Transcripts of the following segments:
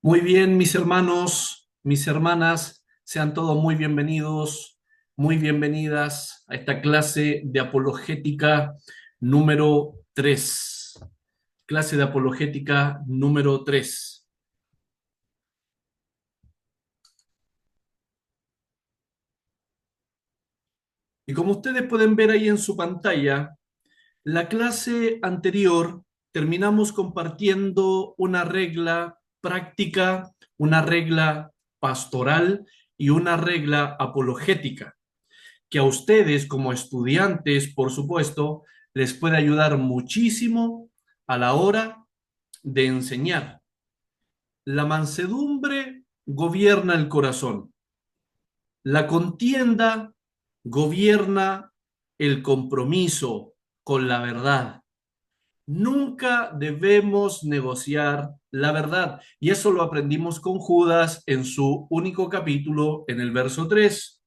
Muy bien, mis hermanos, mis hermanas, sean todos muy bienvenidos, muy bienvenidas a esta clase de apologética número 3. Clase de apologética número 3. Y como ustedes pueden ver ahí en su pantalla, la clase anterior terminamos compartiendo una regla práctica, una regla pastoral y una regla apologética, que a ustedes como estudiantes, por supuesto, les puede ayudar muchísimo a la hora de enseñar. La mansedumbre gobierna el corazón. La contienda gobierna el compromiso con la verdad. Nunca debemos negociar la verdad. Y eso lo aprendimos con Judas en su único capítulo, en el verso 3.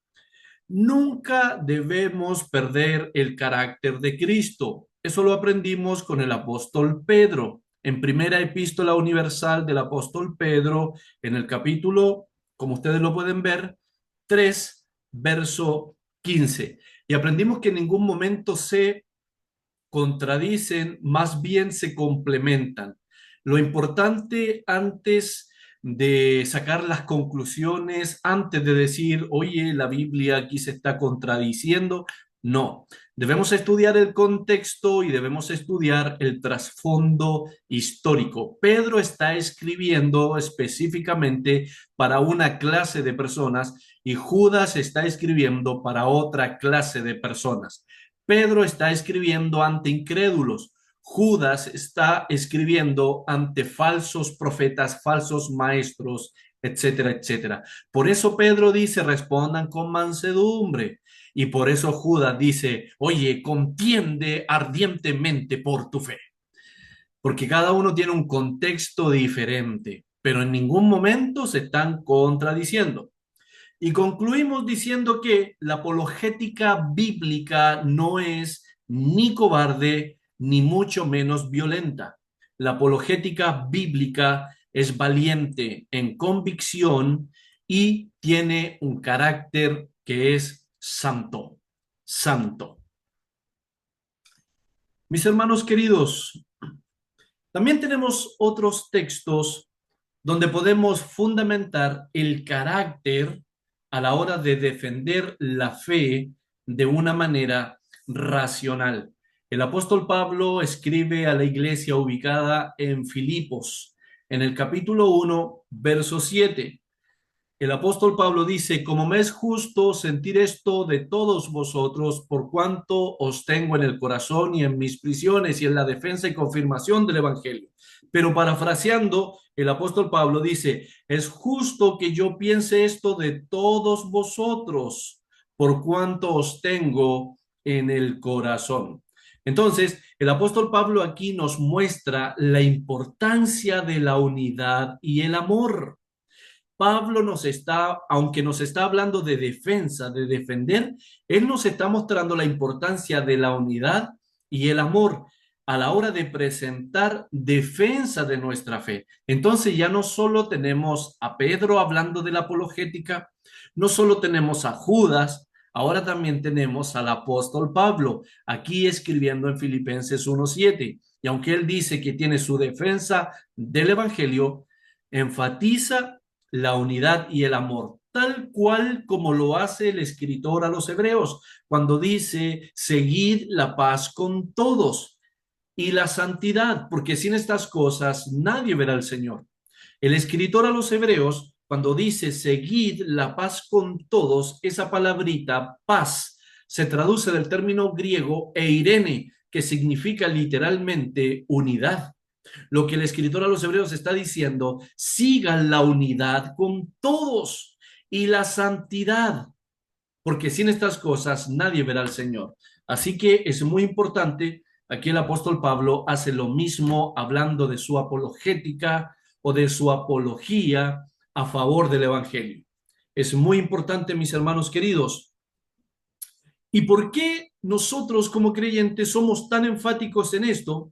Nunca debemos perder el carácter de Cristo. Eso lo aprendimos con el apóstol Pedro. En primera epístola universal del apóstol Pedro, en el capítulo, como ustedes lo pueden ver, 3, verso 15. Y aprendimos que en ningún momento se contradicen, más bien se complementan. Lo importante antes de sacar las conclusiones, antes de decir, oye, la Biblia aquí se está contradiciendo, no. Debemos estudiar el contexto y debemos estudiar el trasfondo histórico. Pedro está escribiendo específicamente para una clase de personas y Judas está escribiendo para otra clase de personas. Pedro está escribiendo ante incrédulos. Judas está escribiendo ante falsos profetas, falsos maestros, etcétera, etcétera. Por eso Pedro dice, respondan con mansedumbre. Y por eso Judas dice, oye, contiende ardientemente por tu fe. Porque cada uno tiene un contexto diferente, pero en ningún momento se están contradiciendo. Y concluimos diciendo que la apologética bíblica no es ni cobarde ni mucho menos violenta. La apologética bíblica es valiente en convicción y tiene un carácter que es santo, santo. Mis hermanos queridos, también tenemos otros textos donde podemos fundamentar el carácter a la hora de defender la fe de una manera racional. El apóstol Pablo escribe a la iglesia ubicada en Filipos, en el capítulo 1, verso 7. El apóstol Pablo dice, como me es justo sentir esto de todos vosotros, por cuanto os tengo en el corazón y en mis prisiones y en la defensa y confirmación del Evangelio. Pero parafraseando, el apóstol Pablo dice, es justo que yo piense esto de todos vosotros, por cuanto os tengo en el corazón. Entonces, el apóstol Pablo aquí nos muestra la importancia de la unidad y el amor. Pablo nos está, aunque nos está hablando de defensa, de defender, él nos está mostrando la importancia de la unidad y el amor a la hora de presentar defensa de nuestra fe. Entonces ya no solo tenemos a Pedro hablando de la apologética, no solo tenemos a Judas, ahora también tenemos al apóstol Pablo, aquí escribiendo en Filipenses 1:7. Y aunque él dice que tiene su defensa del Evangelio, enfatiza la unidad y el amor, tal cual como lo hace el escritor a los hebreos, cuando dice, seguid la paz con todos y la santidad, porque sin estas cosas nadie verá al Señor. El escritor a los hebreos, cuando dice, seguid la paz con todos, esa palabrita paz se traduce del término griego eirene, que significa literalmente unidad. Lo que el escritor a los hebreos está diciendo, sigan la unidad con todos y la santidad, porque sin estas cosas nadie verá al Señor. Así que es muy importante, aquí el apóstol Pablo hace lo mismo hablando de su apologética o de su apología a favor del Evangelio. Es muy importante, mis hermanos queridos. ¿Y por qué nosotros como creyentes somos tan enfáticos en esto?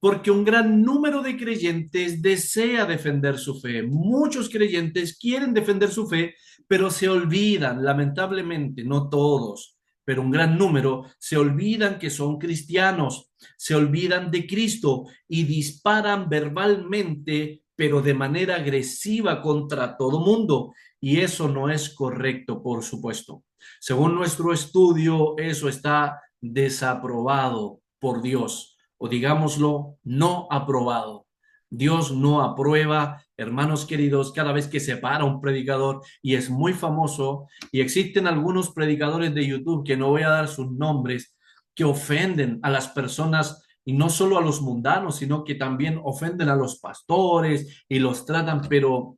porque un gran número de creyentes desea defender su fe. Muchos creyentes quieren defender su fe, pero se olvidan, lamentablemente, no todos, pero un gran número se olvidan que son cristianos, se olvidan de Cristo y disparan verbalmente, pero de manera agresiva contra todo mundo. Y eso no es correcto, por supuesto. Según nuestro estudio, eso está desaprobado por Dios, o digámoslo, no aprobado. Dios no aprueba, hermanos queridos, cada vez que se para un predicador y es muy famoso, y existen algunos predicadores de YouTube, que no voy a dar sus nombres, que ofenden a las personas y no solo a los mundanos, sino que también ofenden a los pastores y los tratan, pero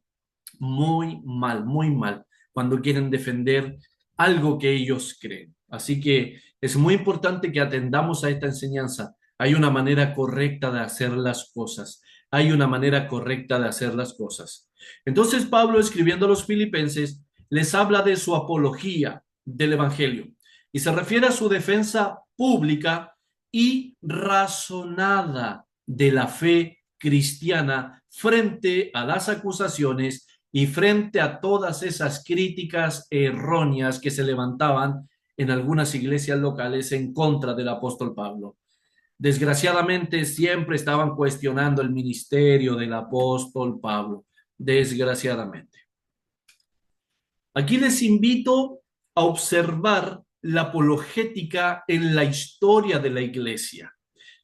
muy mal, cuando quieren defender algo que ellos creen. Así que es muy importante que atendamos a esta enseñanza. Hay una manera correcta de hacer las cosas. Hay una manera correcta de hacer las cosas. Entonces Pablo, escribiendo a los filipenses, les habla de su apología del Evangelio y se refiere a su defensa pública y razonada de la fe cristiana frente a las acusaciones y frente a todas esas críticas erróneas que se levantaban en algunas iglesias locales en contra del apóstol Pablo. Desgraciadamente siempre estaban cuestionando el ministerio del apóstol Pablo, desgraciadamente. Aquí les invito a observar la apologética en la historia de la iglesia,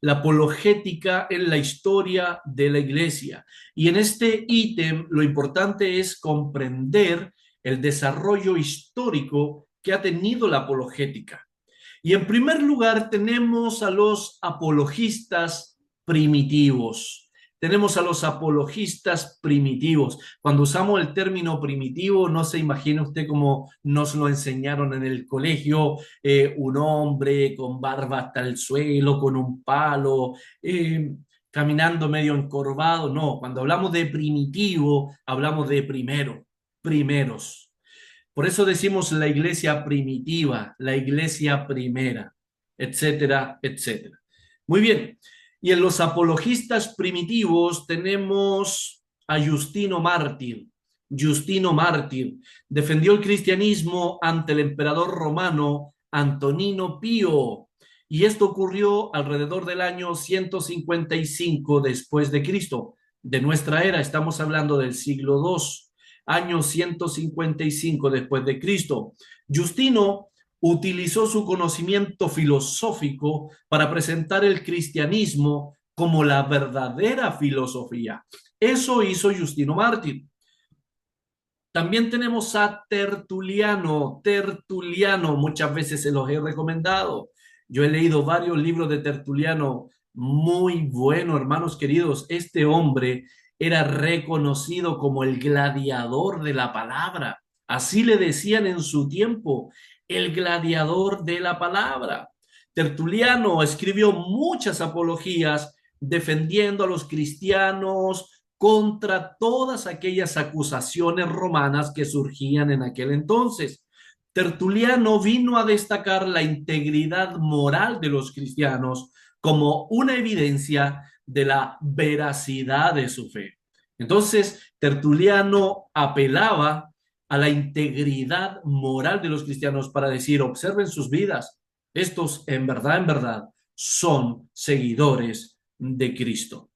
la apologética en la historia de la iglesia. Y en este ítem lo importante es comprender el desarrollo histórico que ha tenido la apologética. Y en primer lugar tenemos a los apologistas primitivos. Tenemos a los apologistas primitivos. Cuando usamos el término primitivo, no se imagina usted como nos lo enseñaron en el colegio, un hombre con barba hasta el suelo, con un palo, caminando medio encorvado. No, cuando hablamos de primitivo, hablamos de primero, primeros. Por eso decimos la iglesia primitiva, la iglesia primera, etcétera, etcétera. Muy bien. Y en los apologistas primitivos tenemos a Justino Mártir. Justino Mártir defendió el cristianismo ante el emperador romano Antonino Pío. Y esto ocurrió alrededor del año 155 después de Cristo. De nuestra era, estamos hablando del siglo II, año 155 después de Cristo. Justino utilizó su conocimiento filosófico para presentar el cristianismo como la verdadera filosofía. Eso hizo Justino Mártir. También tenemos a Tertuliano. Tertuliano, muchas veces se los he recomendado. Yo he leído varios libros de Tertuliano, muy bueno, hermanos queridos. Este hombre era reconocido como el gladiador de la palabra. Así le decían en su tiempo, el gladiador de la palabra. Tertuliano escribió muchas apologías defendiendo a los cristianos contra todas aquellas acusaciones romanas que surgían en aquel entonces. Tertuliano vino a destacar la integridad moral de los cristianos como una evidencia de la veracidad de su fe. Entonces, Tertuliano apelaba a la integridad moral de los cristianos para decir, observen sus vidas, estos en verdad, son seguidores de Cristo.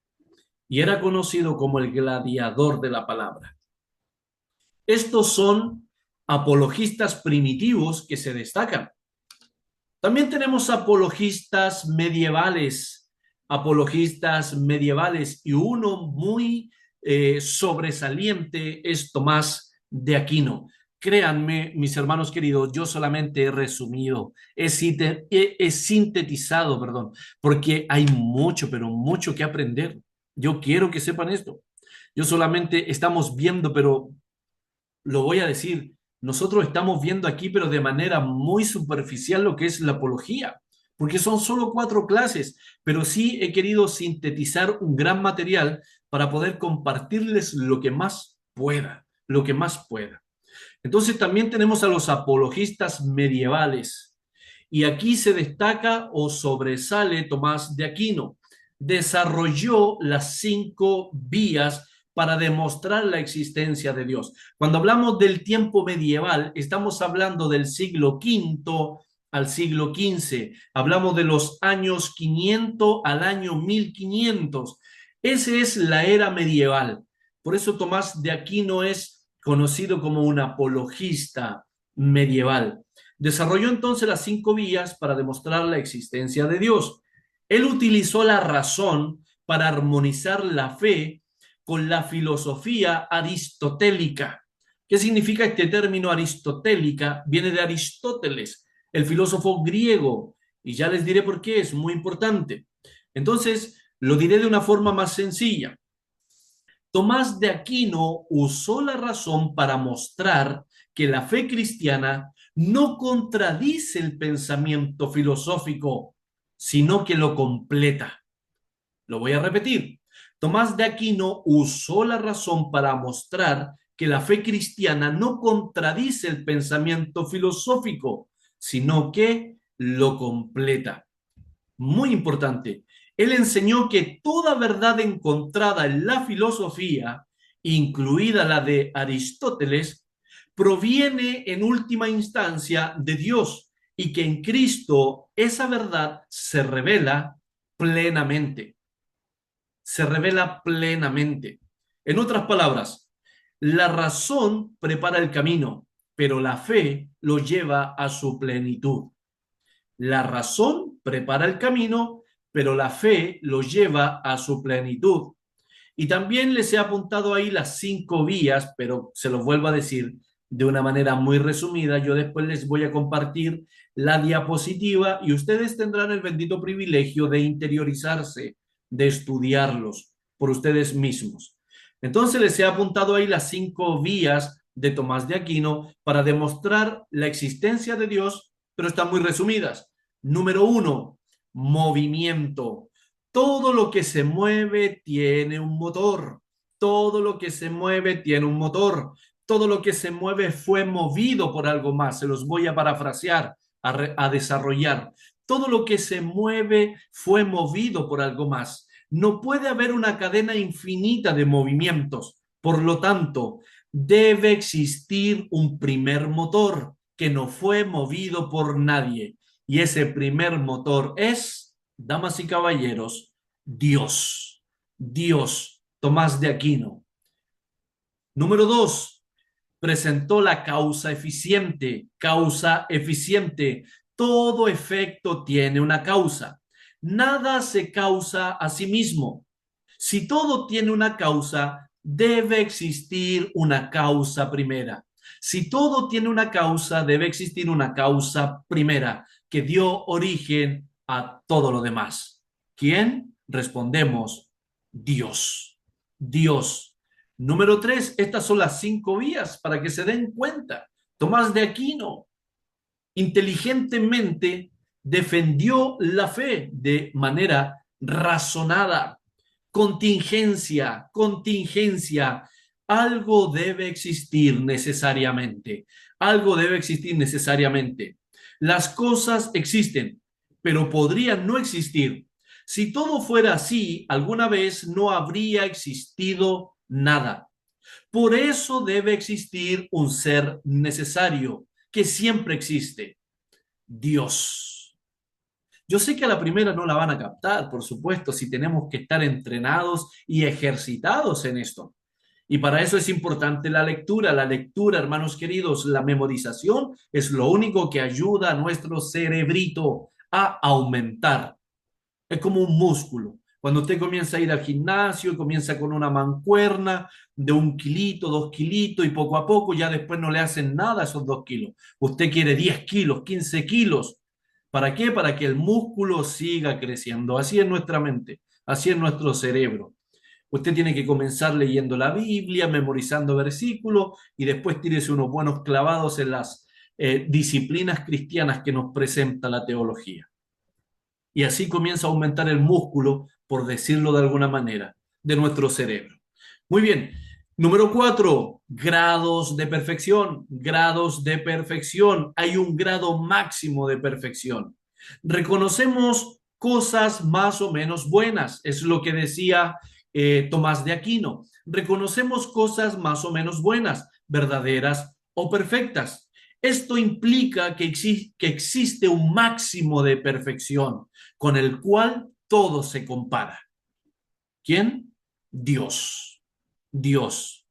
Y era conocido como el gladiador de la palabra. Estos son apologistas primitivos que se destacan. También tenemos apologistas medievales, y uno muy sobresaliente es Tomás de Aquino. Créanme, mis hermanos queridos, yo solamente he resumido, he sintetizado, perdón, porque hay mucho, pero mucho que aprender. Yo quiero que sepan esto. Yo solamente estamos viendo, pero lo voy a decir, nosotros estamos viendo aquí, pero de manera muy superficial, lo que es la apología, porque son solo 4 clases, pero sí he querido sintetizar un gran material para poder compartirles lo que más pueda, lo que más pueda. Entonces también tenemos a los apologistas medievales, y aquí se destaca o sobresale Tomás de Aquino. desarrolló las 5 vías para demostrar la existencia de Dios. Cuando hablamos del tiempo medieval, estamos hablando del siglo V al siglo XV. Hablamos de los años 500 al año 1500. Esa es la era medieval. Por eso Tomás de Aquino es conocido como un apologista medieval. Desarrolló entonces las 5 vías para demostrar la existencia de Dios. Él utilizó la razón para armonizar la fe con la filosofía aristotélica. ¿Qué significa este término aristotélica? Viene de Aristóteles, el filósofo griego, y ya les diré por qué, es muy importante. Entonces, lo diré de una forma más sencilla. Tomás de Aquino usó la razón para mostrar que la fe cristiana no contradice el pensamiento filosófico, sino que lo completa. Lo voy a repetir. Tomás de Aquino usó la razón para mostrar que la fe cristiana no contradice el pensamiento filosófico, sino que lo completa. Muy importante. Él enseñó que toda verdad encontrada en la filosofía, incluida la de Aristóteles, proviene en última instancia de Dios y que en Cristo esa verdad se revela plenamente. Se revela plenamente. En otras palabras, la razón prepara el camino, pero la fe lo lleva a su plenitud. La razón prepara el camino, pero la fe lo lleva a su plenitud. Y también les he apuntado ahí las 5 vías, pero se los vuelvo a decir de una manera muy resumida. Yo después les voy a compartir la diapositiva y ustedes tendrán el bendito privilegio de interiorizarse, de estudiarlos por ustedes mismos. Entonces les he apuntado ahí las 5 vías de Tomás de Aquino para demostrar la existencia de Dios, pero están muy resumidas. Número 1, movimiento. Todo lo que se mueve tiene un motor. Todo lo que se mueve tiene un motor. Todo lo que se mueve fue movido por algo más. Se los voy a parafrasear, a desarrollar. Todo lo que se mueve fue movido por algo más. No puede haber una cadena infinita de movimientos. Por lo tanto, debe existir un primer motor que no fue movido por nadie. Y ese primer motor es, damas y caballeros, Dios. Dios, Tomás de Aquino. Número 2, presentó la causa eficiente. Causa eficiente. Todo efecto tiene una causa. Nada se causa a sí mismo. Si todo tiene una causa, debe existir una causa primera. Si todo tiene una causa, debe existir una causa primera que dio origen a todo lo demás. ¿Quién? Respondemos, Dios. Dios. Número 3, estas son las 5 vías para que se den cuenta. Tomás de Aquino inteligentemente defendió la fe de manera razonada. Contingencia, contingencia. Algo debe existir necesariamente. Algo debe existir necesariamente. Las cosas existen, pero podrían no existir. Si todo fuera así, alguna vez no habría existido nada. Por eso debe existir un ser necesario, que siempre existe, Dios. Yo sé que a la primera no la van a captar, por supuesto, si tenemos que estar entrenados y ejercitados en esto. Y para eso es importante la lectura. La lectura, hermanos queridos, la memorización es lo único que ayuda a nuestro cerebrito a aumentar. Es como un músculo. Cuando usted comienza a ir al gimnasio y comienza con una mancuerna de 1 kilito, 2 kilitos y poco a poco ya después no le hacen nada a esos 2 kilos. Usted quiere 10 kilos, 15 kilos. ¿Para qué? Para que el músculo siga creciendo. Así es nuestra mente, así es nuestro cerebro. Usted tiene que comenzar leyendo la Biblia, memorizando versículos y después tírese unos buenos clavados en las disciplinas cristianas que nos presenta la teología. Y así comienza a aumentar el músculo, por decirlo de alguna manera, de nuestro cerebro. Muy bien. Número 4, grados de perfección. Grados de perfección. Hay un grado máximo de perfección. Reconocemos cosas más o menos buenas. Es lo que decía Tomás de Aquino. Reconocemos cosas más o menos buenas, verdaderas o perfectas. Esto implica que existe un máximo de perfección con el cual todo se compara. ¿Quién? Dios. Dios.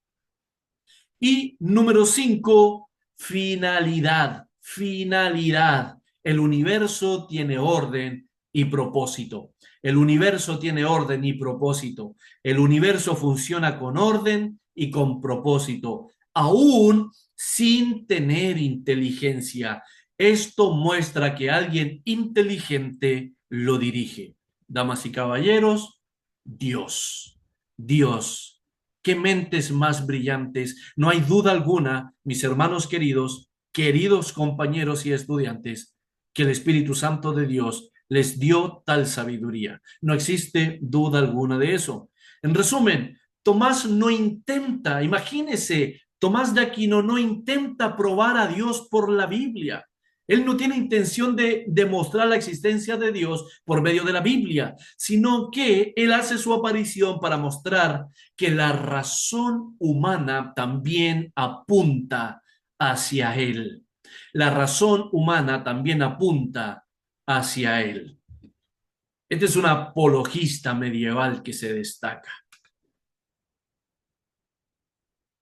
Y número 5, finalidad. Finalidad. El universo tiene orden y propósito. El universo tiene orden y propósito. El universo funciona con orden y con propósito, aún sin tener inteligencia. Esto muestra que alguien inteligente lo dirige. Damas y caballeros, Dios. Dios. Qué mentes más brillantes. No hay duda alguna, mis hermanos queridos, queridos compañeros y estudiantes, que el Espíritu Santo de Dios les dio tal sabiduría. No existe duda alguna de eso. En resumen, Tomás no intenta, imagínese, Tomás de Aquino no intenta probar a Dios por la Biblia. Él no tiene intención de demostrar la existencia de Dios por medio de la Biblia, sino que él hace su aparición para mostrar que la razón humana también apunta hacia él. La razón humana también apunta hacia él. Este es un apologista medieval que se destaca.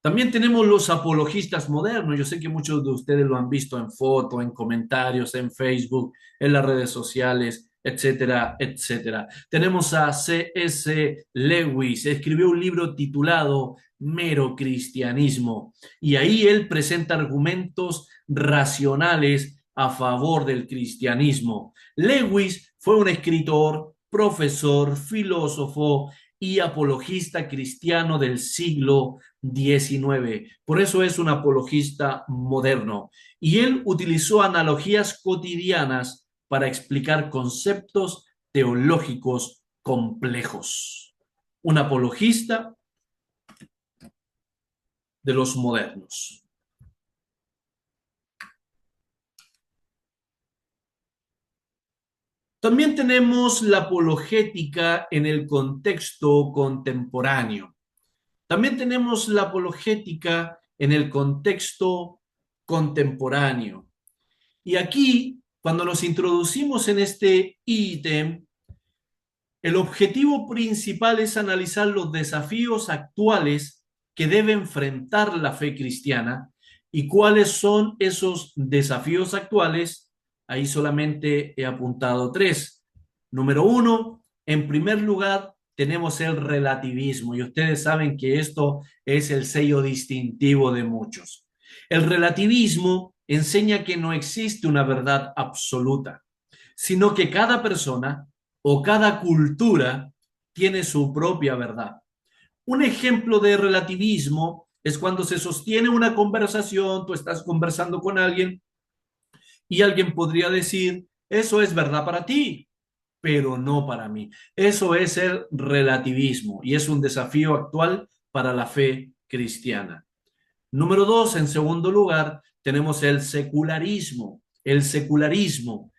También tenemos los apologistas modernos. Yo sé que muchos de ustedes lo han visto en fotos, en comentarios, en Facebook, en las redes sociales, etcétera, etcétera. Tenemos a C.S. Lewis. Escribió un libro titulado Mero Cristianismo y ahí él presenta argumentos racionales a favor del cristianismo. Lewis fue un escritor, profesor, filósofo y apologista cristiano del siglo XIX. Por eso es un apologista moderno. Y él utilizó analogías cotidianas para explicar conceptos teológicos complejos. Un apologista de los modernos. También tenemos la apologética en el contexto contemporáneo. También tenemos la apologética en el contexto contemporáneo. Y aquí, cuando nos introducimos en este ítem, el objetivo principal es analizar los desafíos actuales que debe enfrentar la fe cristiana y cuáles son esos desafíos actuales. Ahí solamente he apuntado 3. Número 1, en primer lugar, tenemos el relativismo y ustedes saben que esto es el sello distintivo de muchos. El relativismo enseña que no existe una verdad absoluta, sino que cada persona o cada cultura tiene su propia verdad. Un ejemplo de relativismo es cuando se sostiene una conversación, tú estás conversando con alguien y alguien podría decir, eso es verdad para ti, pero no para mí. Eso es el relativismo y es un desafío actual para la fe cristiana. Número 2, en segundo lugar, tenemos el secularismo. El secularismo.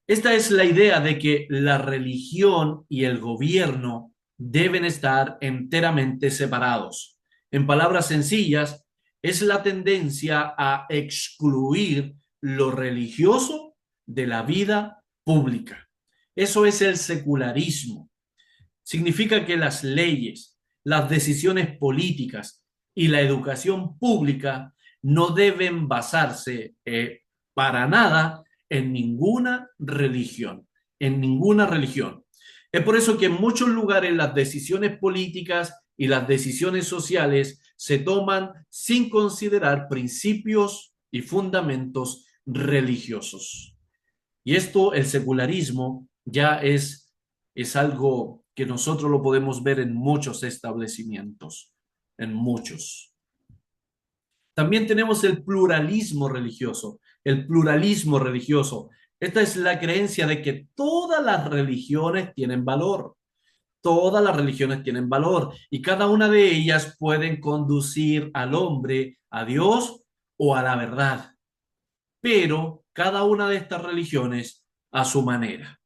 Esta es la idea de que la religión y el gobierno deben estar enteramente separados. En palabras sencillas, es la tendencia a excluir lo religioso de la vida pública. Eso es el secularismo. Significa que las leyes, las decisiones políticas y la educación pública no deben basarse para nada en ninguna religión, en ninguna religión. Es por eso que en muchos lugares las decisiones políticas y las decisiones sociales se toman sin considerar principios y fundamentos religiosos. Y esto, el secularismo, ya es algo que nosotros lo podemos ver en muchos establecimientos, en muchos. También tenemos el pluralismo religioso. El pluralismo religioso. Esta es la creencia de que todas las religiones tienen valor. Todas las religiones tienen valor y cada una de ellas pueden conducir al hombre a Dios o a la verdad. Pero cada una de estas religiones a su manera.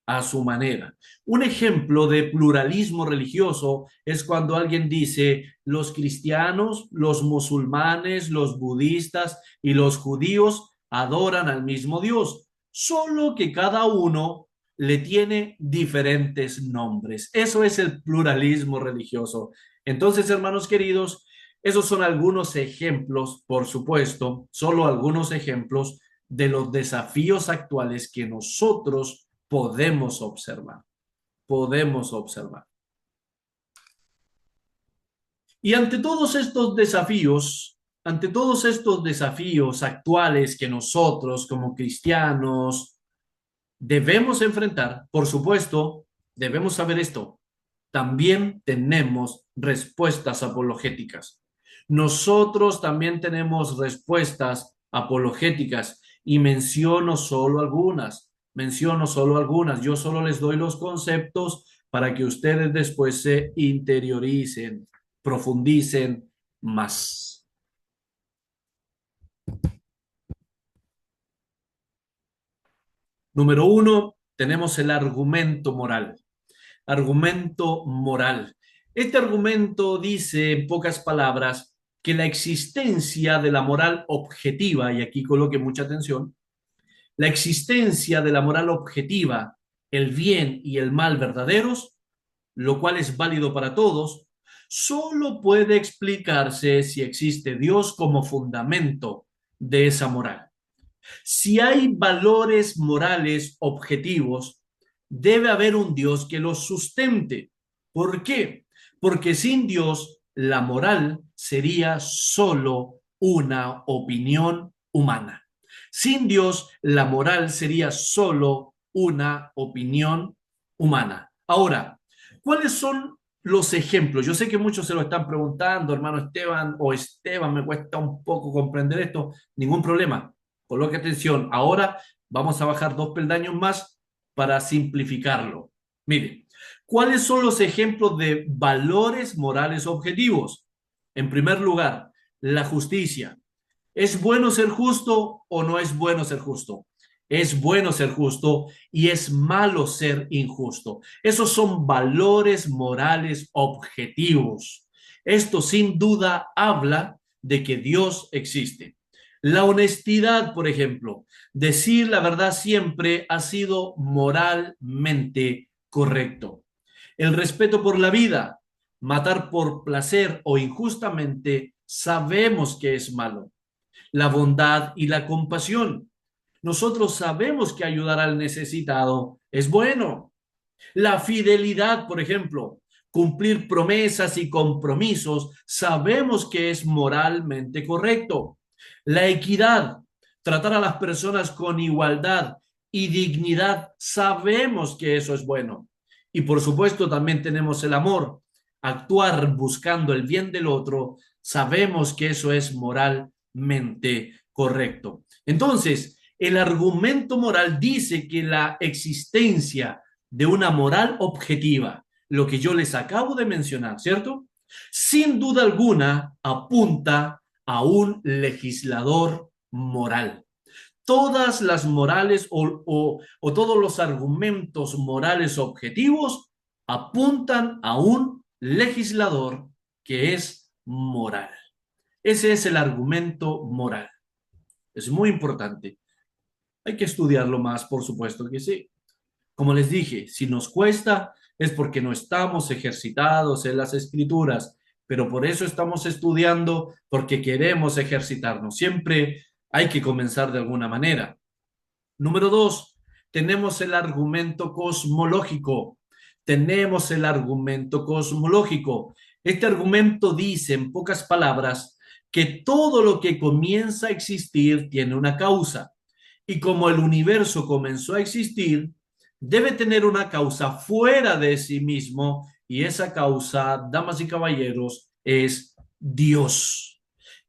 a su manera. Un ejemplo de pluralismo religioso es cuando alguien dice los cristianos, los musulmanes, los budistas y los judíos adoran al mismo Dios, solo que cada uno le tiene diferentes nombres. Eso es el pluralismo religioso. Entonces, hermanos queridos, esos son algunos ejemplos, por supuesto, solo algunos ejemplos de los desafíos actuales que nosotros podemos observar, podemos observar. Y ante todos estos desafíos actuales que nosotros como cristianos debemos enfrentar, por supuesto, debemos saber esto, también tenemos respuestas apologéticas. Nosotros también tenemos respuestas apologéticas y menciono solo algunas. Yo solo les doy los conceptos para que ustedes después se interioricen, profundicen más. Número uno, tenemos el argumento moral. Argumento moral. Este argumento dice, en pocas palabras, que la existencia de la moral objetiva, y aquí coloque mucha atención, la existencia de la moral objetiva, el bien y el mal verdaderos, lo cual es válido para todos, solo puede explicarse si existe Dios como fundamento de esa moral. Si hay valores morales objetivos, debe haber un Dios que los sustente. ¿Por qué? Porque sin Dios, la moral sería solo una opinión humana. Sin Dios, la moral sería solo una opinión humana. Ahora, ¿cuáles son los ejemplos? Yo sé que muchos se lo están preguntando, hermano Esteban o Esteban, me cuesta un poco comprender esto, ningún problema. Coloque atención. Ahora vamos a bajar 2 peldaños más para simplificarlo. Mire, ¿cuáles son los ejemplos de valores morales objetivos? En primer lugar, la justicia. ¿Es bueno ser justo o no es bueno ser justo? Es bueno ser justo y es malo ser injusto. Esos son valores morales objetivos. Esto sin duda habla de que Dios existe. La honestidad, por ejemplo, decir la verdad siempre ha sido moralmente correcto. El respeto por la vida, matar por placer o injustamente, sabemos que es malo. La bondad y la compasión. Nosotros sabemos que ayudar al necesitado es bueno. La fidelidad, por ejemplo, cumplir promesas y compromisos, sabemos que es moralmente correcto. La equidad, tratar a las personas con igualdad y dignidad, sabemos que eso es bueno. Y por supuesto también tenemos el amor, actuar buscando el bien del otro, sabemos que eso es moralmente correcto. Entonces, el argumento moral dice que la existencia de una moral objetiva, lo que yo les acabo de mencionar, ¿cierto? Sin duda alguna apunta a un legislador moral. Todas las morales o todos los argumentos morales objetivos apuntan a un legislador que es moral. Ese es el argumento moral. Es muy importante. Hay que estudiarlo más, por supuesto que sí. Como les dije, si nos cuesta es porque no estamos ejercitados en las escrituras, pero por eso estamos estudiando, porque queremos ejercitarnos. Siempre hay que comenzar de alguna manera. Número dos, tenemos el argumento cosmológico. Tenemos el argumento cosmológico. Este argumento dice, en pocas palabras, que todo lo que comienza a existir tiene una causa. Y como el universo comenzó a existir, debe tener una causa fuera de sí mismo, y esa causa, damas y caballeros, es Dios.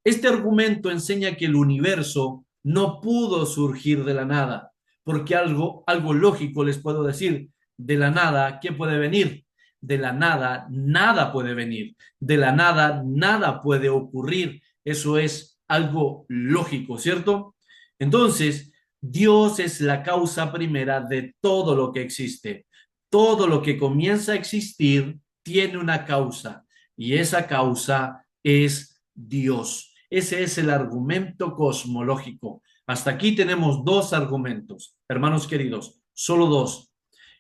Este argumento enseña que el universo no pudo surgir de la nada, porque algo lógico les puedo decir, de la nada, ¿qué puede venir? De la nada, nada puede venir. De la nada, nada puede ocurrir. Eso es algo lógico, ¿cierto? Entonces, Dios es la causa primera de todo lo que existe. Todo lo que comienza a existir tiene una causa y esa causa es Dios. Ese es el argumento cosmológico. Hasta aquí tenemos dos argumentos, hermanos queridos, solo dos.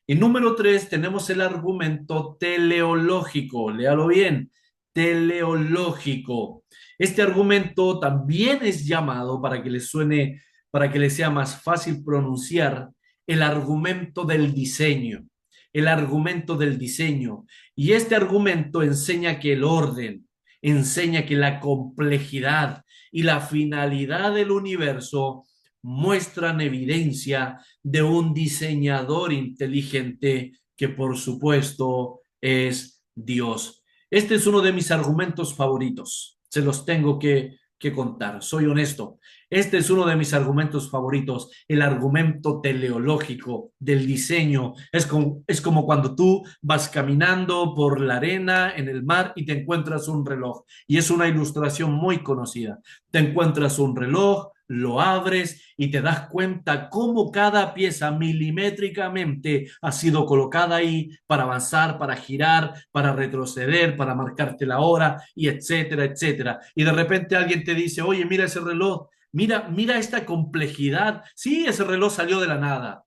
Y número tres, tenemos el argumento teleológico. Léalo bien, teleológico. Este argumento también es llamado, para que les suene, para que les sea más fácil pronunciar, el argumento del diseño. El argumento del diseño. Y este argumento enseña que el orden, enseña que la complejidad y la finalidad del universo muestran evidencia de un diseñador inteligente que por supuesto es Dios. Este es uno de mis argumentos favoritos. Se los tengo que contar. Soy honesto. Este es uno de mis argumentos favoritos, el argumento teleológico del diseño. Es como cuando tú vas caminando por la arena en el mar y te encuentras un reloj. Y es una ilustración muy conocida. Te encuentras un reloj, lo abres y te das cuenta cómo cada pieza milimétricamente ha sido colocada ahí para avanzar, para girar, para retroceder, para marcarte la hora y etcétera, etcétera. Y de repente alguien te dice, oye, mira ese reloj, mira esta complejidad. Sí, ese reloj salió de la nada.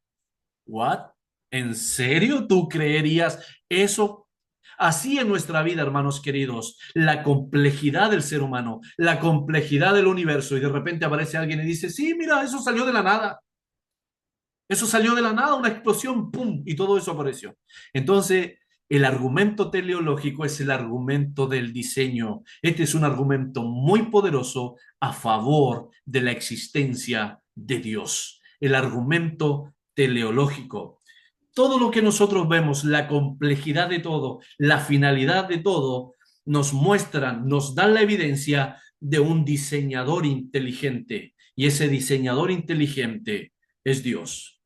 ¿What? ¿En serio tú creerías eso? Así en nuestra vida, hermanos queridos, la complejidad del ser humano, la complejidad del universo, y de repente aparece alguien y dice, sí, mira, eso salió de la nada. Eso salió de la nada, una explosión, ¡pum! Y todo eso apareció. Entonces, el argumento teleológico es el argumento del diseño. Este es un argumento muy poderoso a favor de la existencia de Dios. El argumento teleológico. Todo lo que nosotros vemos, la complejidad de todo, la finalidad de todo, nos muestran, nos dan la evidencia de un diseñador inteligente. Y ese diseñador inteligente es Dios.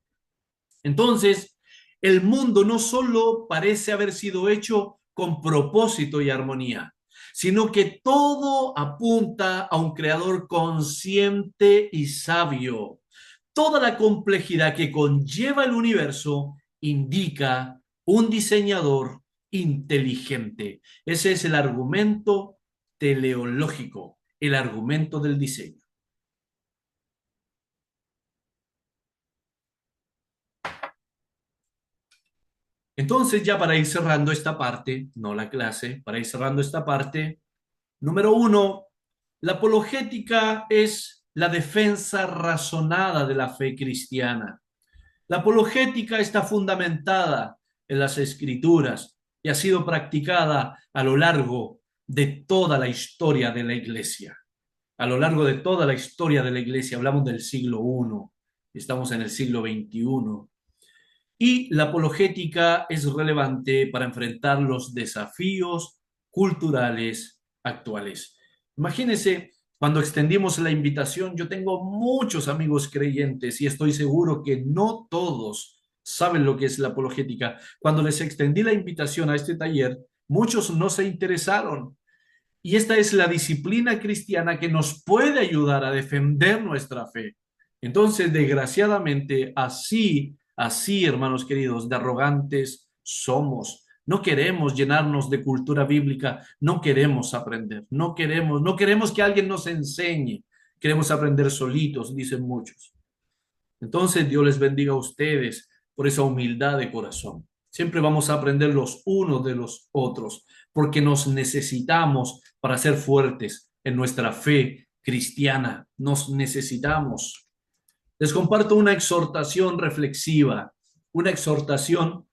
Entonces, el mundo no solo parece haber sido hecho con propósito y armonía, sino que todo apunta a un creador consciente y sabio. Toda la complejidad que conlleva el universo indica un diseñador inteligente. Ese es el argumento teleológico, el argumento del diseño. Entonces, ya para ir cerrando esta parte, no la clase, para ir cerrando esta parte, número uno, la apologética es la defensa razonada de la fe cristiana. La apologética está fundamentada en las escrituras y ha sido practicada a lo largo de toda la historia de la iglesia. A lo largo de toda la historia de la iglesia, hablamos del siglo I, estamos en el siglo XXI. Y la apologética es relevante para enfrentar los desafíos culturales actuales. Imagínense, cuando extendimos la invitación, yo tengo muchos amigos creyentes y estoy seguro que no todos saben lo que es la apologética. Cuando les extendí la invitación a este taller, muchos no se interesaron. Y esta es la disciplina cristiana que nos puede ayudar a defender nuestra fe. Entonces, desgraciadamente, así, hermanos queridos, de arrogantes somos. No queremos llenarnos de cultura bíblica, no queremos aprender, no queremos que alguien nos enseñe. Queremos aprender solitos, dicen muchos. Entonces, Dios les bendiga a ustedes por esa humildad de corazón. Siempre vamos a aprender los unos de los otros, porque nos necesitamos para ser fuertes en nuestra fe cristiana. Nos necesitamos. Les comparto una exhortación reflexiva, una exhortación,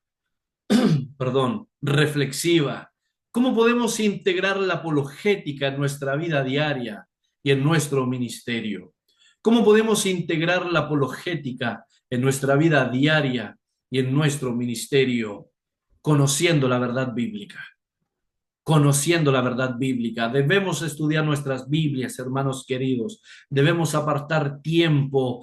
perdón, reflexiva. ¿Cómo podemos integrar la apologética en nuestra vida diaria y en nuestro ministerio? ¿Cómo podemos integrar la apologética en nuestra vida diaria y en nuestro ministerio, conociendo la verdad bíblica? conociendo la verdad bíblica. Debemos estudiar nuestras Biblias, hermanos queridos. Debemos apartar tiempo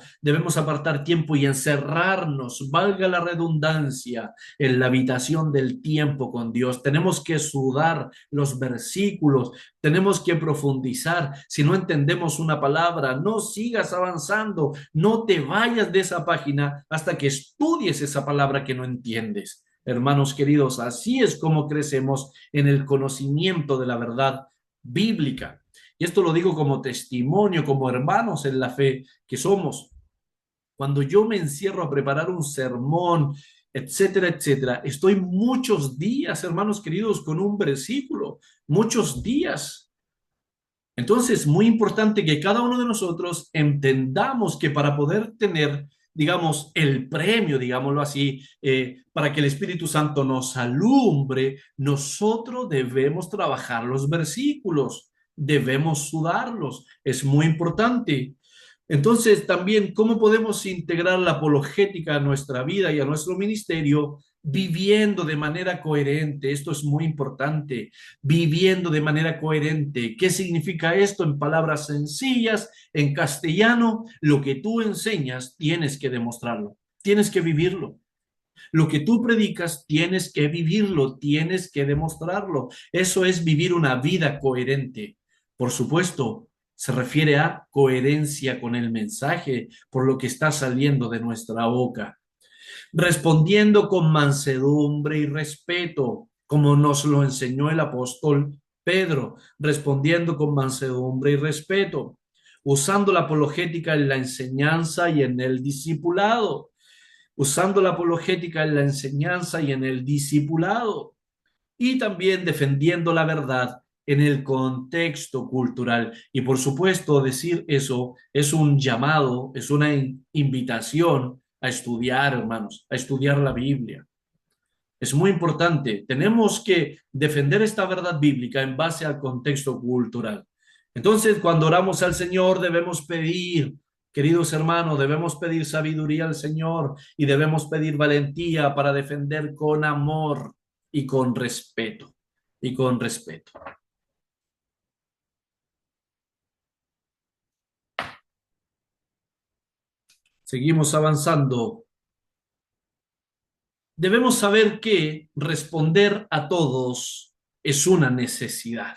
y encerrarnos, valga la redundancia, en la habitación del tiempo con Dios. Tenemos que sudar los versículos, tenemos que profundizar. Si no entendemos una palabra, no sigas avanzando, no te vayas de esa página hasta que estudies esa palabra que no entiendes. Hermanos queridos, así es como crecemos en el conocimiento de la verdad bíblica. Y esto lo digo como testimonio, como hermanos en la fe que somos. Cuando yo me encierro a preparar un sermón, etcétera, etcétera, estoy muchos días, hermanos queridos, con un versículo, muchos días. Entonces, muy importante que cada uno de nosotros entendamos que para poder tener, digamos, el premio, digámoslo así, para que el Espíritu Santo nos alumbre, nosotros debemos trabajar los versículos, debemos sudarlos. Es muy importante. Entonces, también, ¿cómo podemos integrar la apologética a nuestra vida y a nuestro ministerio? Viviendo de manera coherente. Esto es muy importante, viviendo de manera coherente. ¿Qué significa esto en palabras sencillas, en castellano? Lo que tú enseñas, tienes que demostrarlo, tienes que vivirlo. Lo que tú predicas, tienes que vivirlo, tienes que demostrarlo. Eso es vivir una vida coherente. Por supuesto, se refiere a coherencia con el mensaje, por lo que está saliendo de nuestra boca. Respondiendo con mansedumbre y respeto, como nos lo enseñó el apóstol Pedro, respondiendo con mansedumbre y respeto, usando la apologética en la enseñanza y en el discipulado, usando la apologética en la enseñanza y en el discipulado, y también defendiendo la verdad en el contexto cultural. Y por supuesto, decir eso es un llamado, es una invitación a estudiar, hermanos, a estudiar la Biblia. Es muy importante. Tenemos que defender esta verdad bíblica en base al contexto cultural. Entonces, cuando oramos al Señor, debemos pedir, queridos hermanos, debemos pedir sabiduría al Señor y debemos pedir valentía para defender con amor y con respeto. Y con respeto. Seguimos avanzando. Debemos saber que responder a todos es una necesidad.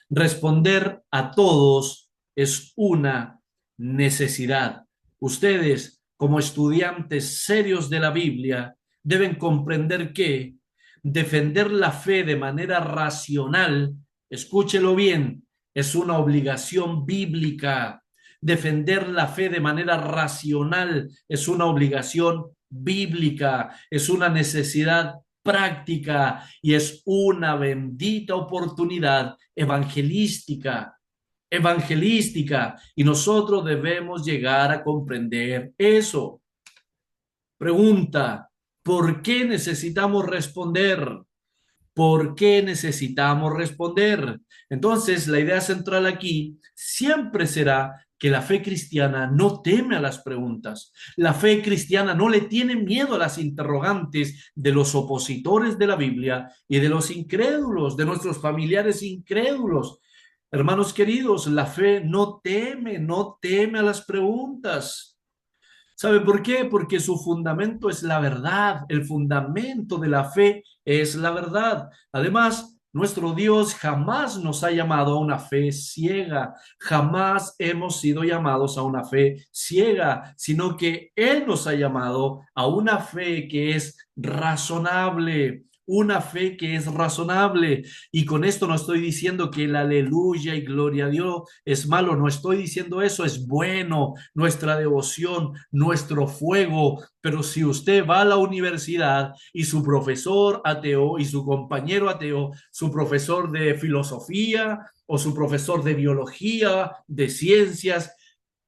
Responder a todos es una necesidad. Ustedes, como estudiantes serios de la Biblia, deben comprender que defender la fe de manera racional, escúchelo bien, es una obligación bíblica. Defender la fe de manera racional es una obligación bíblica, es una necesidad práctica y es una bendita oportunidad evangelística, y nosotros debemos llegar a comprender eso. Pregunta, ¿por qué necesitamos responder? ¿Por qué necesitamos responder? Entonces, la idea central aquí siempre será que la fe cristiana no teme a las preguntas. La fe cristiana no le tiene miedo a las interrogantes de los opositores de la Biblia y de los incrédulos, de nuestros familiares incrédulos. Hermanos queridos, la fe no teme a las preguntas. ¿Sabe por qué? Porque su fundamento es la verdad. El fundamento de la fe es la verdad. Además, nuestro Dios jamás nos ha llamado a una fe ciega. Jamás hemos sido llamados a una fe ciega, sino que Él nos ha llamado a una fe que es razonable. Una fe que es razonable. Y con esto no estoy diciendo que el aleluya y gloria a Dios es malo, no estoy diciendo eso, es bueno, nuestra devoción, nuestro fuego. Pero si usted va a la universidad y su profesor ateo y su compañero ateo, su profesor de filosofía o su profesor de biología, de ciencias,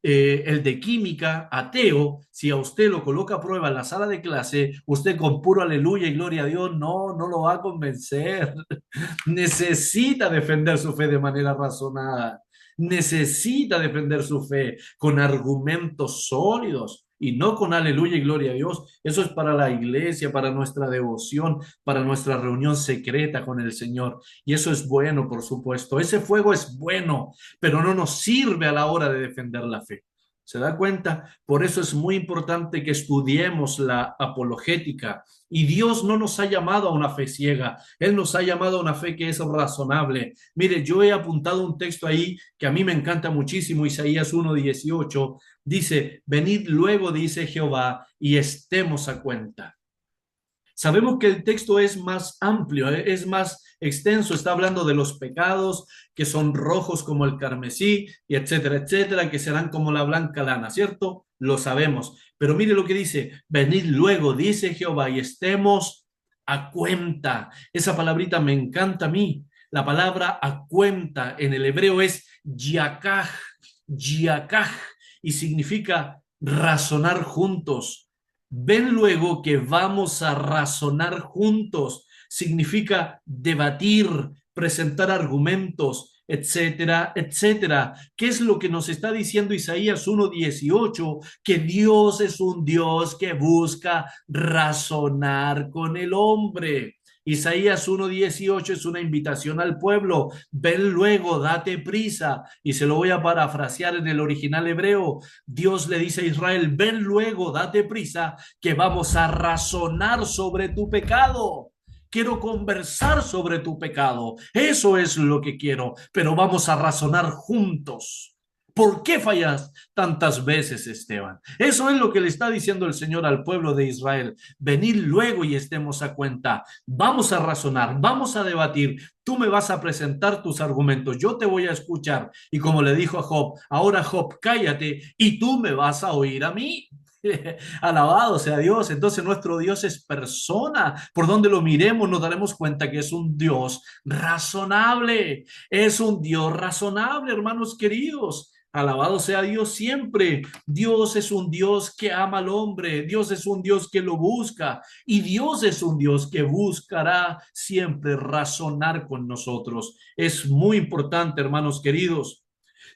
el de química, ateo, si a usted lo coloca a prueba en la sala de clase, usted con puro aleluya y gloria a Dios, no lo va a convencer. Necesita defender su fe de manera razonada. Necesita defender su fe con argumentos sólidos. y no con aleluya y gloria a Dios. Eso es para la iglesia, para nuestra devoción, para nuestra reunión secreta con el Señor. Y eso es bueno, por supuesto. Ese fuego es bueno, pero no nos sirve a la hora de defender la fe. ¿Se da cuenta? Por eso es muy importante que estudiemos la apologética. Y Dios no nos ha llamado a una fe ciega, Él nos ha llamado a una fe que es razonable. Mire, yo he apuntado un texto ahí que a mí me encanta muchísimo, Isaías 1:18. Dice, venid luego, dice Jehová, y estemos a cuenta. Sabemos que el texto es más amplio, es más extenso, está hablando de los pecados que son rojos como el carmesí, y etcétera, etcétera, que serán como la blanca lana, ¿cierto? Lo sabemos. Pero mire lo que dice, venid luego, dice Jehová, y estemos a cuenta. Esa palabrita me encanta a mí. La palabra a cuenta en el hebreo es yakaj, yakaj, y significa razonar juntos. Ven luego que vamos a razonar juntos. Significa debatir, presentar argumentos, etcétera, etcétera. ¿Qué es lo que nos está diciendo Isaías 1:18? Que Dios es un Dios que busca razonar con el hombre. Isaías 1:18 es una invitación al pueblo. Ven luego, date prisa. Y se lo voy a parafrasear en el original hebreo. Dios le dice a Israel, ven luego, date prisa, que vamos a razonar sobre tu pecado. Quiero conversar sobre tu pecado. Eso es lo que quiero, pero vamos a razonar juntos. ¿Por qué fallas tantas veces, Esteban? Eso es lo que le está diciendo el Señor al pueblo de Israel. Venid luego y estemos a cuenta. Vamos a razonar, vamos a debatir. Tú me vas a presentar tus argumentos, yo te voy a escuchar. Y como le dijo a Job, ahora Job, cállate y tú me vas a oír a mí. Alabado sea Dios. Entonces nuestro Dios es persona. Por donde lo miremos nos daremos cuenta que es un Dios razonable. Es un Dios razonable, hermanos queridos. Alabado sea Dios siempre. Dios es un Dios que ama al hombre. Dios es un Dios que lo busca. Y Dios es un Dios que buscará siempre razonar con nosotros. Es muy importante, hermanos queridos.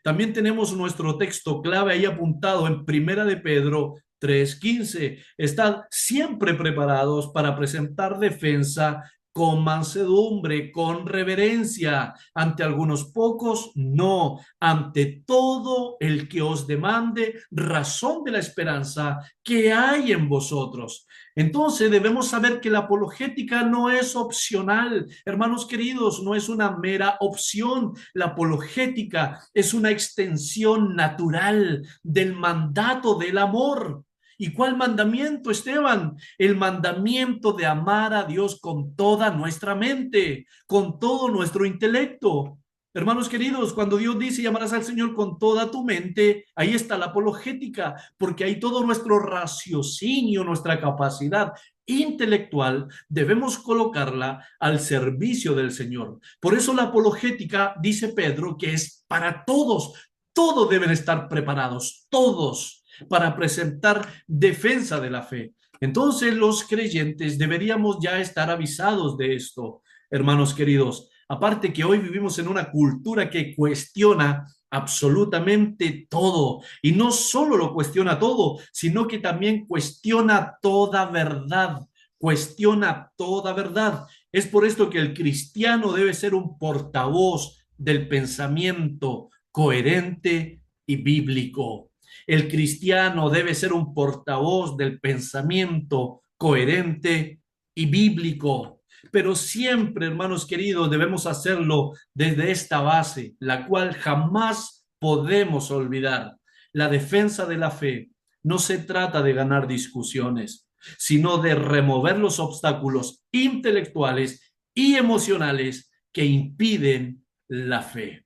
También tenemos nuestro texto clave ahí apuntado en Primera de Pedro 3:15. Estad siempre preparados para presentar defensa con mansedumbre, con reverencia, ante algunos pocos, no, ante todo el que os demande razón de la esperanza que hay en vosotros. Entonces debemos saber que la apologética no es opcional, hermanos queridos, no es una mera opción. La apologética es una extensión natural del mandato del amor. ¿Y cuál mandamiento, Esteban? El mandamiento de amar a Dios con toda nuestra mente, con todo nuestro intelecto. Hermanos queridos, cuando Dios dice llamarás al Señor con toda tu mente, ahí está la apologética, porque ahí todo nuestro raciocinio, nuestra capacidad intelectual, debemos colocarla al servicio del Señor. Por eso la apologética, dice Pedro, que es para todos, todos deben estar preparados, todos para presentar defensa de la fe. Entonces los creyentes deberíamos ya estar avisados de esto, hermanos queridos. Aparte que hoy vivimos en una cultura que cuestiona absolutamente todo y no solo lo cuestiona todo, sino que también cuestiona toda verdad, cuestiona toda verdad. Es por esto que el cristiano debe ser un portavoz del pensamiento coherente y bíblico. El cristiano debe ser un portavoz del pensamiento coherente y bíblico. Pero siempre, hermanos queridos, debemos hacerlo desde esta base, la cual jamás podemos olvidar. La defensa de la fe no se trata de ganar discusiones, sino de remover los obstáculos intelectuales y emocionales que impiden la fe,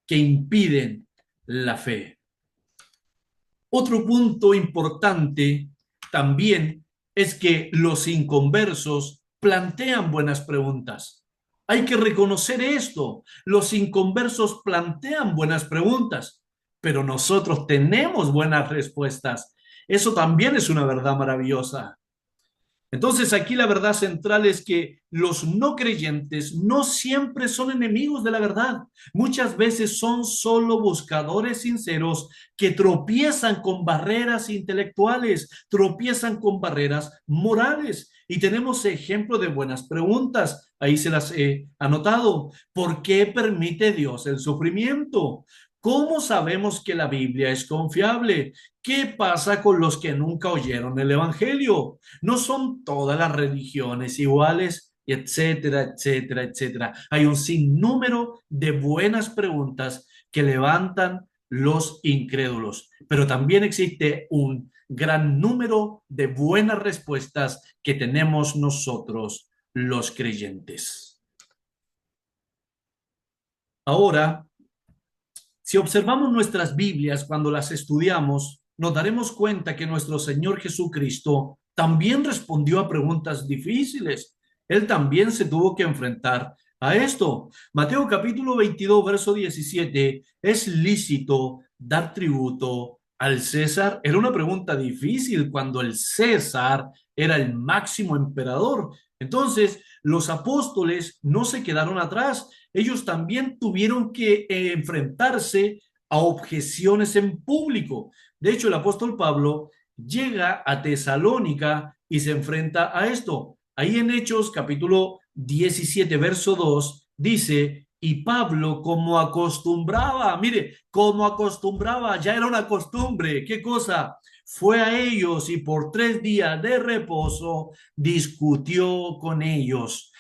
que impiden la fe. Otro punto importante también es que los inconversos plantean buenas preguntas. Hay que reconocer esto. Los inconversos plantean buenas preguntas, pero nosotros tenemos buenas respuestas. Eso también es una verdad maravillosa. Entonces aquí la verdad central es que los no creyentes no siempre son enemigos de la verdad. Muchas veces son solo buscadores sinceros que tropiezan con barreras intelectuales, tropiezan con barreras morales. Y tenemos ejemplo de buenas preguntas. Ahí se las he anotado. ¿Por qué permite Dios el sufrimiento? ¿Cómo sabemos que la Biblia es confiable? ¿Qué pasa con los que nunca oyeron el Evangelio? No son todas las religiones iguales, etcétera, etcétera, etcétera. Hay un sinnúmero de buenas preguntas que levantan los incrédulos, pero también existe un gran número de buenas respuestas que tenemos nosotros, los creyentes. Ahora, si observamos nuestras Biblias cuando las estudiamos, nos daremos cuenta que nuestro Señor Jesucristo también respondió a preguntas difíciles. Él también se tuvo que enfrentar a esto. Mateo capítulo 22, verso 17, ¿es lícito dar tributo al César? Era una pregunta difícil cuando el César era el máximo emperador. Entonces, los apóstoles no se quedaron atrás, ellos también tuvieron que enfrentarse a objeciones en público. De hecho, el apóstol Pablo llega a Tesalónica y se enfrenta a esto. Ahí en Hechos capítulo 17, verso 2, dice, y Pablo como acostumbraba, mire, como acostumbraba, ya era una costumbre, ¿qué cosa? Fue a ellos y por 3 días de reposo discutió con ellos.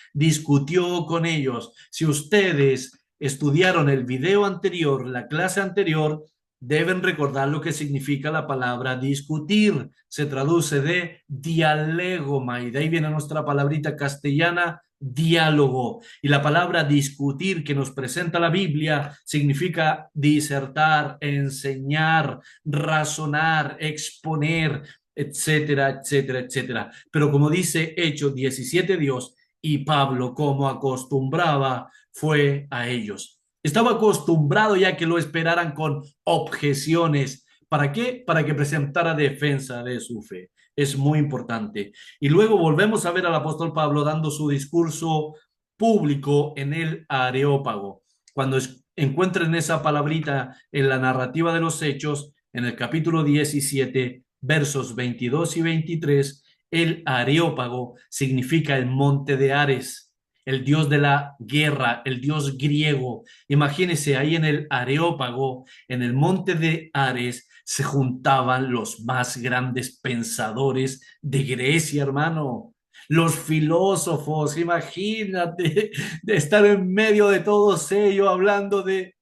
Si ustedes estudiaron el video anterior, la clase anterior, deben recordar lo que significa la palabra discutir. Se traduce de dialegoma y de ahí viene nuestra palabrita castellana, diálogo. Y la palabra discutir que nos presenta la Biblia significa disertar, enseñar, razonar, exponer, etcétera, etcétera, etcétera. Pero como dice Hechos 17, Dios, y Pablo, como acostumbraba, fue a ellos. Estaba acostumbrado ya que lo esperaran con objeciones. ¿Para qué? Para que presentara defensa de su fe. Es muy importante. Y luego volvemos a ver al apóstol Pablo dando su discurso público en el Areópago. Cuando encuentren esa palabrita en la narrativa de los Hechos, en el capítulo 17, versos 22 y 23, el Areópago significa el monte de Ares, el dios de la guerra, el dios griego. Imagínense ahí en el Areópago, en el monte de Ares, se juntaban los más grandes pensadores de Grecia, hermano. Los filósofos, imagínate de estar en medio de todos ellos hablando de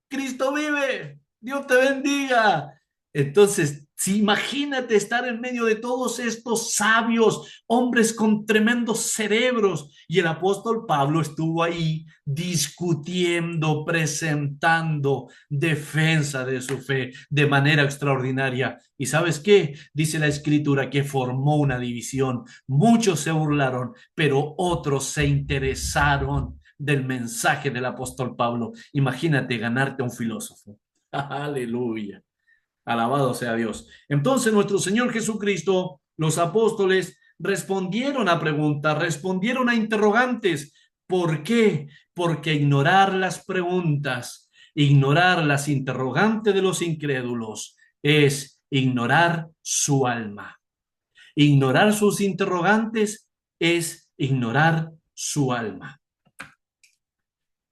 Cristo vive, Dios te bendiga. Entonces, si imagínate estar en medio de todos estos sabios, hombres con tremendos cerebros, y el apóstol Pablo estuvo ahí discutiendo, presentando defensa de su fe de manera extraordinaria. ¿Y sabes qué? Dice la escritura que formó una división. Muchos se burlaron, pero otros se interesaron del mensaje del apóstol Pablo. Imagínate ganarte a un filósofo. Aleluya. Alabado sea Dios. Entonces nuestro Señor Jesucristo, los apóstoles respondieron a preguntas, respondieron a interrogantes. ¿Por qué? Porque ignorar las preguntas, ignorar las interrogantes de los incrédulos es ignorar su alma. Ignorar sus interrogantes es ignorar su alma.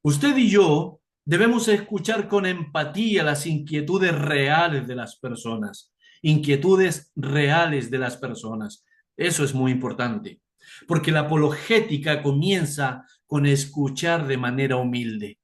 Usted y yo debemos escuchar con empatía las inquietudes reales de las personas, inquietudes reales de las personas. Eso es muy importante, porque la apologética comienza con escuchar de manera humilde.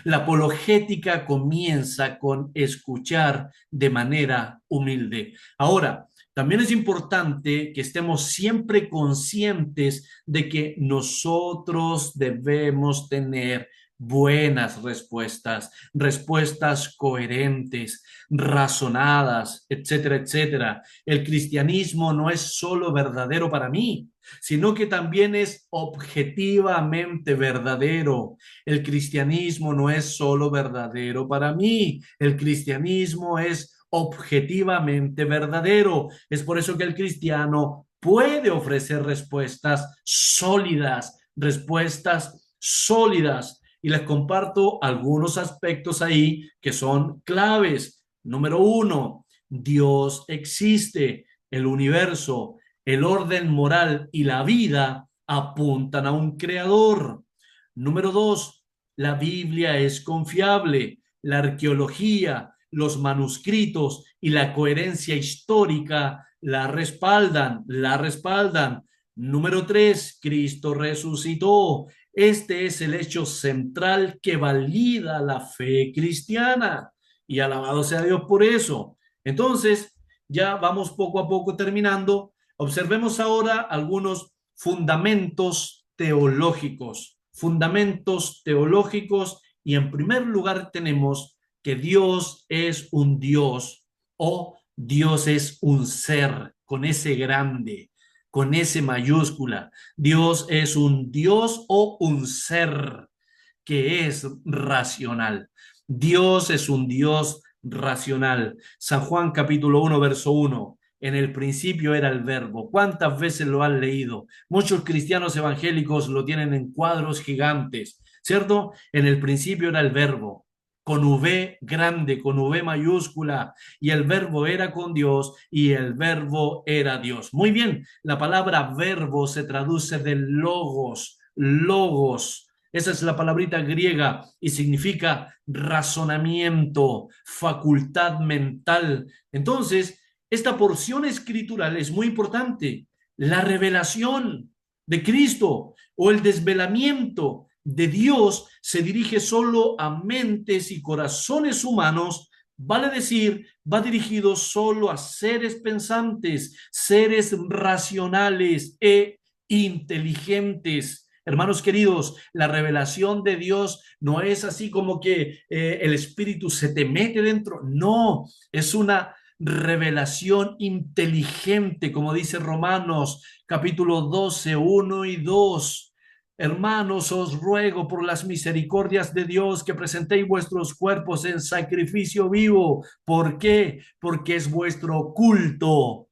La apologética comienza con escuchar de manera humilde. Ahora, también es importante que estemos siempre conscientes de que nosotros debemos tener buenas respuestas, respuestas coherentes, razonadas, etcétera, etcétera. El cristianismo no es solo verdadero para mí, sino que también es objetivamente verdadero. El cristianismo no es solo verdadero para mí, el cristianismo es objetivamente verdadero. Es por eso que el cristiano puede ofrecer respuestas sólidas. Y les comparto algunos aspectos ahí que son claves. Número uno, Dios existe, el universo, el orden moral y la vida apuntan a un creador. Número dos, la Biblia es confiable, la arqueología, los manuscritos y la coherencia histórica la respaldan. Número tres, Cristo resucitó. Este es el hecho central que valida la fe cristiana. Y alabado sea Dios por eso. Entonces, ya vamos poco a poco terminando. Observemos ahora algunos fundamentos teológicos. Fundamentos teológicos. Y en primer lugar tenemos que Dios es un Dios o Dios es un ser con ese grande, con ese mayúscula. Dios es un Dios o un ser que es racional. Dios es un Dios racional. San Juan capítulo 1, verso 1. En el principio era el verbo. ¿Cuántas veces lo han leído? Muchos cristianos evangélicos lo tienen en cuadros gigantes, ¿cierto? En el principio era el verbo, con V grande, con V mayúscula, y el verbo era con Dios y el verbo era Dios. Muy bien, la palabra verbo se traduce de logos, logos. Esa es la palabrita griega y significa razonamiento, facultad mental. Entonces, esta porción escritural es muy importante. La revelación de Cristo o el desvelamiento de Dios se dirige solo a mentes y corazones humanos, vale decir, va dirigido solo a seres pensantes, seres racionales e inteligentes. Hermanos queridos, la revelación de Dios no es así como que el Espíritu se te mete dentro. No, es una revelación inteligente, como dice Romanos capítulo 12, 1 y 2. Hermanos, os ruego por las misericordias de Dios que presentéis vuestros cuerpos en sacrificio vivo. ¿Por qué? Porque es vuestro culto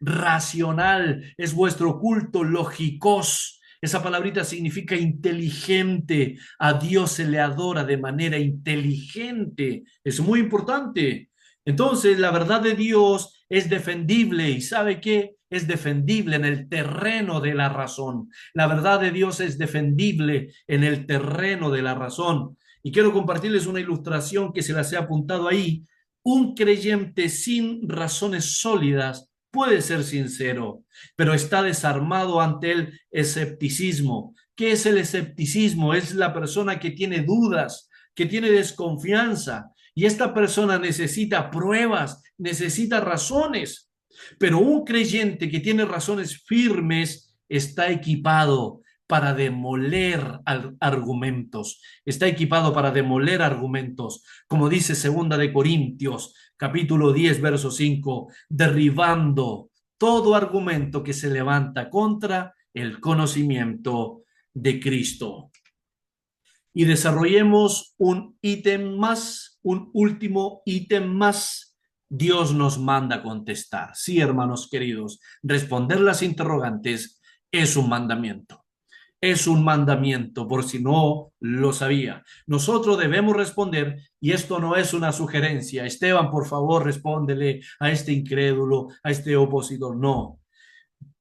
racional, es vuestro culto lógicos. Esa palabrita significa inteligente. A Dios se le adora de manera inteligente. Es muy importante. Entonces, la verdad de Dios es defendible. ¿Y sabe qué? Es defendible en el terreno de la razón. La verdad de Dios es defendible en el terreno de la razón. Y quiero compartirles una ilustración que se las he apuntado ahí. Un creyente sin razones sólidas puede ser sincero, pero está desarmado ante el escepticismo. ¿Qué es el escepticismo? Es la persona que tiene dudas, que tiene desconfianza, y esta persona necesita pruebas, necesita razones. Pero un creyente que tiene razones firmes está equipado para demoler argumentos, está equipado para demoler argumentos, como dice Segunda de Corintios, capítulo 10, verso 5, derribando todo argumento que se levanta contra el conocimiento de Cristo. Y desarrollemos un ítem más, un último ítem más. Dios nos manda a contestar. Sí, hermanos queridos, responder las interrogantes es un mandamiento. Es un mandamiento, por si no lo sabía. Nosotros debemos responder, y esto no es una sugerencia. Esteban, por favor, respóndele a este incrédulo, a este opositor. No,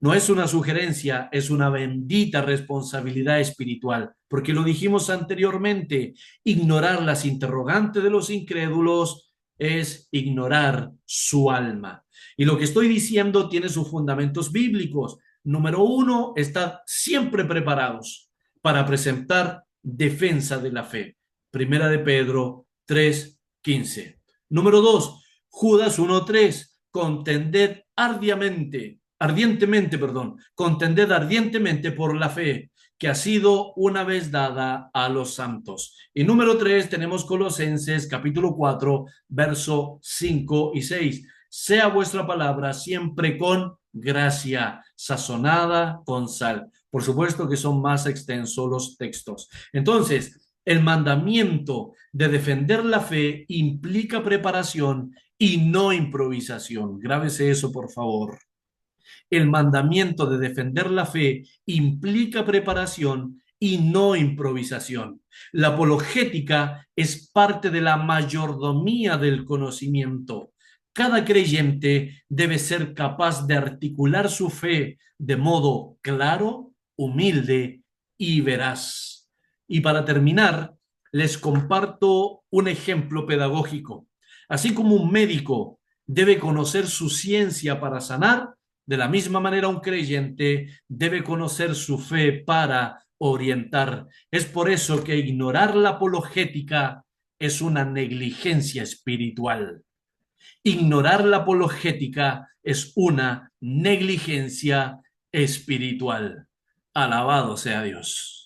no es una sugerencia, es una bendita responsabilidad espiritual, porque lo dijimos anteriormente, ignorar las interrogantes de los incrédulos es ignorar su alma. Y lo que estoy diciendo tiene sus fundamentos bíblicos. Número uno, estad siempre preparados para presentar defensa de la fe. Primera de Pedro 3:15. Número dos, Judas 1:3, contended contended ardientemente por la fe que ha sido una vez dada a los santos. Y número 3 tenemos Colosenses capítulo 4, verso 5 y 6. Sea vuestra palabra siempre con gracia, sazonada con sal. Por supuesto que son más extensos los textos. Entonces, el mandamiento de defender la fe implica preparación y no improvisación. Grábese eso, por favor. El mandamiento de defender la fe implica preparación y no improvisación. La apologética es parte de la mayordomía del conocimiento. Cada creyente debe ser capaz de articular su fe de modo claro, humilde y veraz. Y para terminar, les comparto un ejemplo pedagógico. Así como un médico debe conocer su ciencia para sanar, de la misma manera un creyente debe conocer su fe para orientar. Es por eso que ignorar la apologética es una negligencia espiritual. Ignorar la apologética es una negligencia espiritual. Alabado sea Dios.